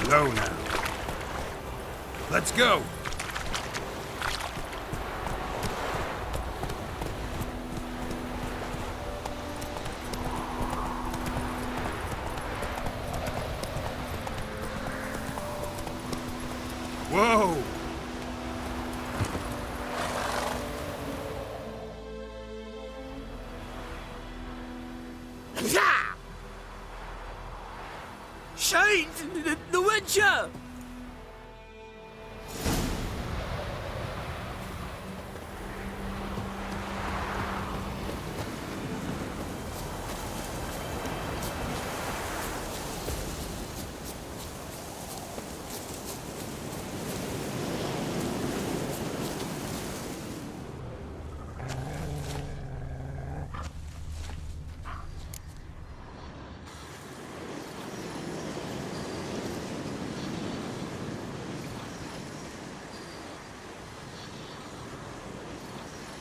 Slow now. Let's go! Whoa! Shite! The Witcher!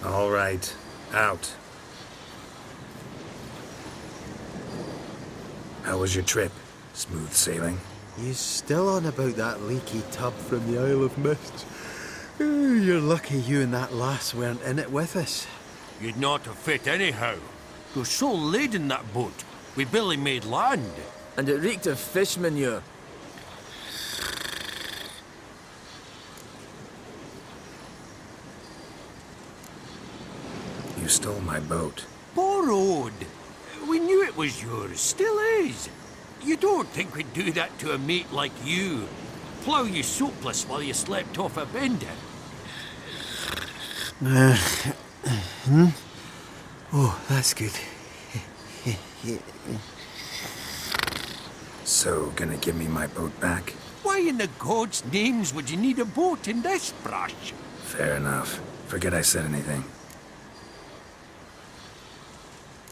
All right, out. How was your trip? Smooth sailing? You still on about that leaky tub from the Isle of Mist? You're lucky you and that lass weren't in it with us. You'd not have fit anyhow. You're so laden that boat. We barely made land. And it reeked of fish manure. You stole my boat. Borrowed. We knew it was yours. Still is. You don't think we'd do that to a mate like you? Plough you soapless while you slept off a bender? Oh, that's good. So, gonna give me my boat back? Why in the gods' names would you need a boat in this brush? Fair enough. Forget I said anything.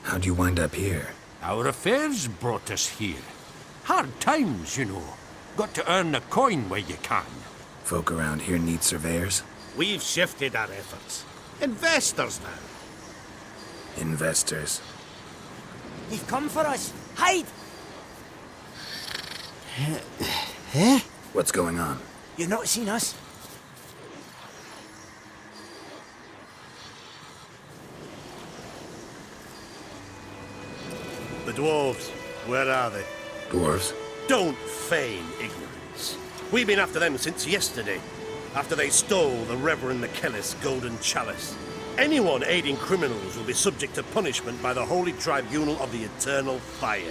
How'd you wind up here? Our affairs brought us here. Hard times, you know. Got to earn the coin where you can. Folk around here need surveyors? We've shifted our efforts. Investors now. Investors. They've come for us. Hide! What's going on? You've not seen us? The dwarves, where are they? Dwarves? Don't feign ignorance. We've been after them since yesterday, after they stole the Reverend McKellis' golden chalice. Anyone aiding criminals will be subject to punishment by the Holy Tribunal of the Eternal Fire.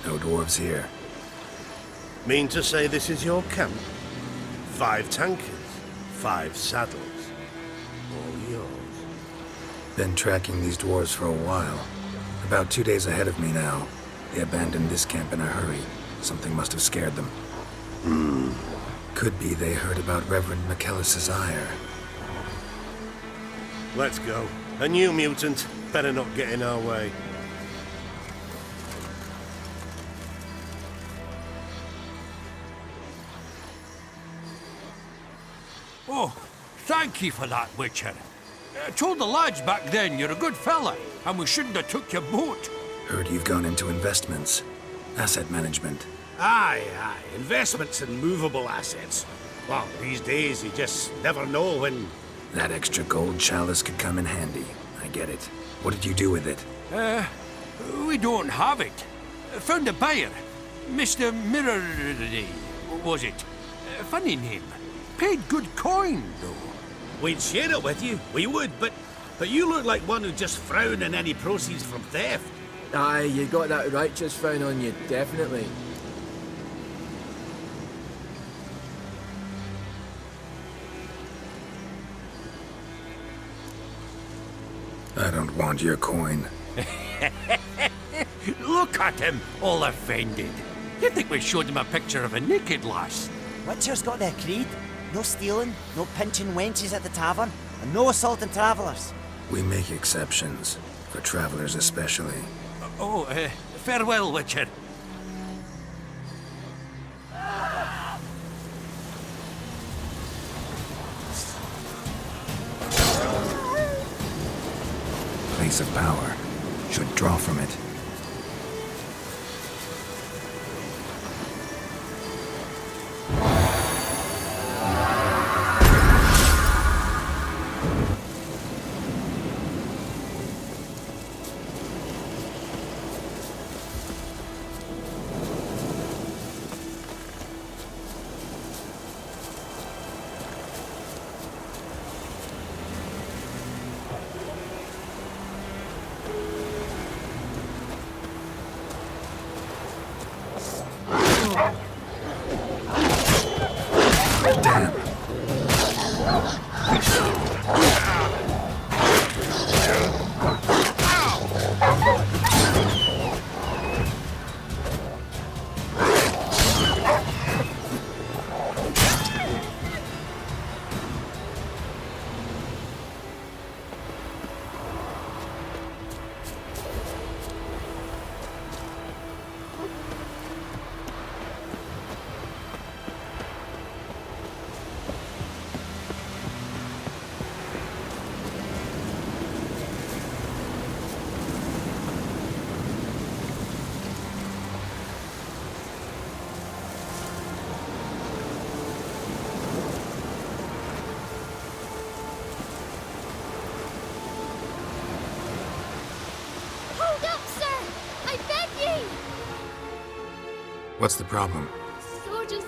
No dwarves here. Mean to say this is your camp? 5 tankers, 5 saddles. All yours. Been tracking these dwarves for a while. About 2 days ahead of me now. They abandoned this camp in a hurry. Something must have scared them. Could be they heard about Reverend McKellis' ire. Let's go. A new mutant. Better not get in our way. Oh, thank you for that, Witcher. I told the lads back then you're a good fella, and we shouldn't have took your boat. Heard you've gone into investments. Asset management. Aye. Investments in movable assets. Well, these days you just never know when... That extra gold chalice could come in handy. I get it. What did you do with it? We don't have it. Found a buyer. Mr. Mirror... was it? Funny name. Paid good coin, though. We'd share it with you. We would, but you look like one who'd just frown on any proceeds from theft. Aye, you got that righteous frown on you, definitely. I don't want your coin. Look at him, all offended. You'd think we showed him a picture of a naked lass. Witcher's got their creed. No stealing, no pinching wenches at the tavern, and no assaulting travellers. We make exceptions. For travelers especially. Oh, farewell, Witcher. source of power. Should draw from it. Damn. Hold up, sir! I beg ye! What's the problem? Soldiers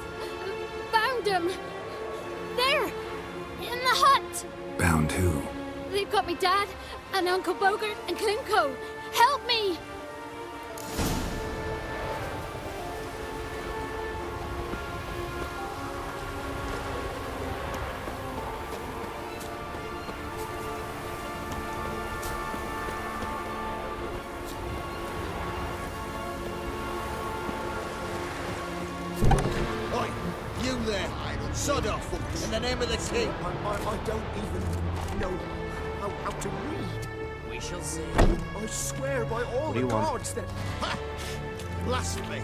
found him. There, in the hut. Bound who? They've got me dad and Uncle Bogart and Klimko. Help me! Oi, you there! Sod off! In the name of the king! I don't even know how to read. We shall see. I swear by all the gods that... Ha! Blasphemy!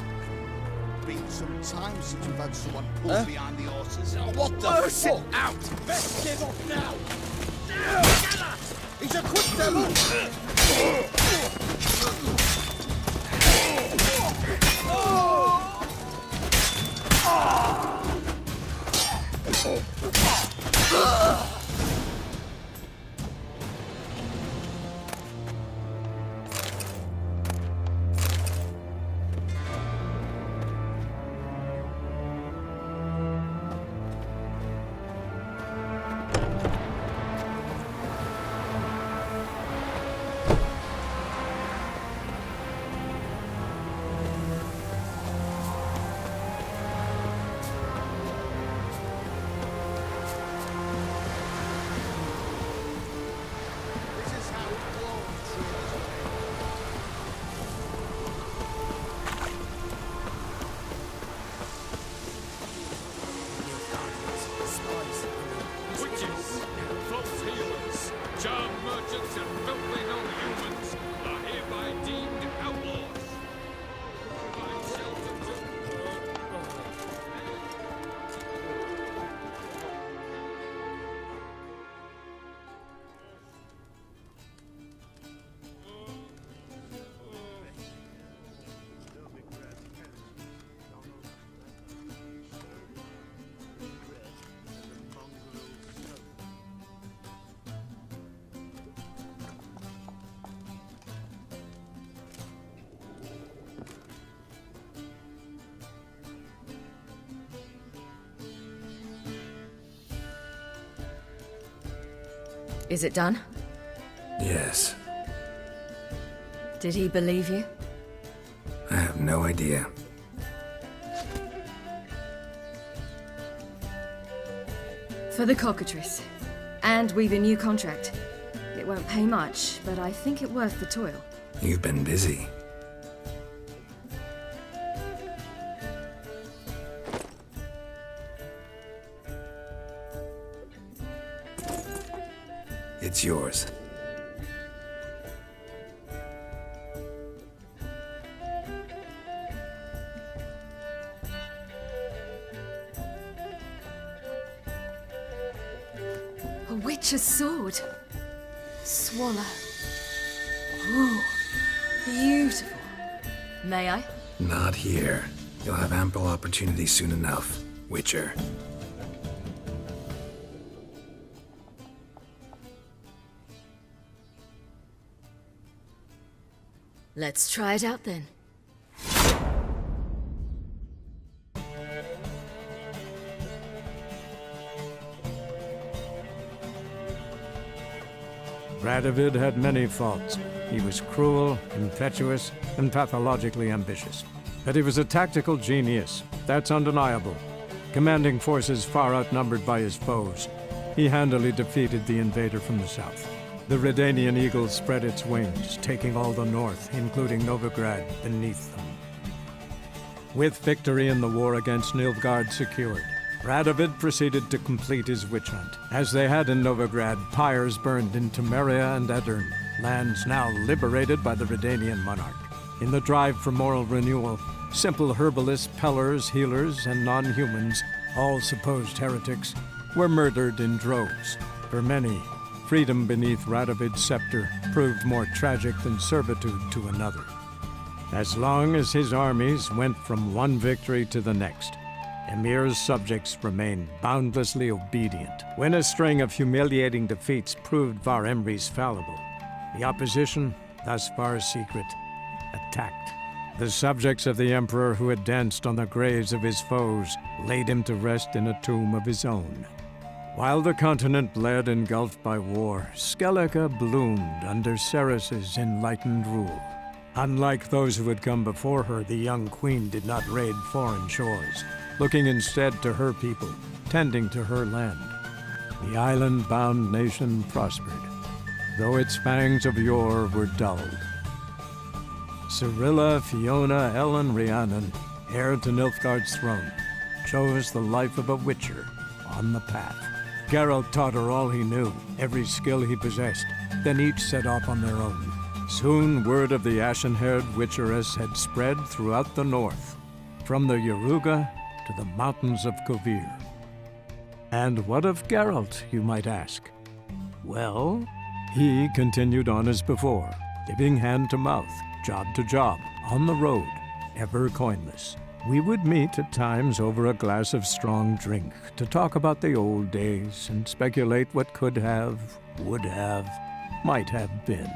Been some time since we've had someone pull behind the horses. What the fuck? Out! Best get off now! He's a quick devil! This is how clones truly Witches, false healers, charm merchants, and filthy non-humans are hereby deemed outlaws. Provide shelter to... Is it done? Yes. Did he believe you? I have no idea. For the cockatrice. And we've a new contract. It won't pay much, but I think it worth the toil. You've been busy. It's yours. A witch's sword. Swallow. Ooh, beautiful. May I? Not here. You'll have ample opportunity soon enough, Witcher. Let's try it out then. Radovid had many faults. He was cruel, impetuous, and pathologically ambitious. But he was a tactical genius. That's undeniable. Commanding forces far outnumbered by his foes, he handily defeated the invader from the south. The Redanian eagle spread its wings, taking all the north, including Novigrad, beneath them. With victory in the war against Nilfgaard secured, Radovid proceeded to complete his witch hunt. As they had in Novigrad, pyres burned in Temeria and Aedirn, lands now liberated by the Redanian monarch. In the drive for moral renewal, simple herbalists, pellers, healers, and non-humans, all supposed heretics, were murdered in droves. For many, freedom beneath Radovid's scepter proved more tragic than servitude to another. As long as his armies went from one victory to the next, Emir's subjects remained boundlessly obedient. When a string of humiliating defeats proved Var Emreis fallible, the opposition, thus far secret, attacked. The subjects of the Emperor who had danced on the graves of his foes laid him to rest in a tomb of his own. While the continent bled engulfed by war, Skellige bloomed under Ceres's enlightened rule. Unlike those who had come before her, the young queen did not raid foreign shores, looking instead to her people, tending to her land. The island-bound nation prospered, though its fangs of yore were dulled. Cirilla, Fiona, Ellen, Rhiannon, heir to Nilfgaard's throne, chose the life of a witcher on the path. Geralt taught her all he knew, every skill he possessed, then each set off on their own. Soon word of the ashen-haired witcheress had spread throughout the north, from the Yaruga to the mountains of Kovir. And what of Geralt, you might ask? Well, he continued on as before, giving hand to mouth, job to job, on the road, ever coinless. We would meet at times over a glass of strong drink to talk about the old days and speculate what could have, would have, might have been.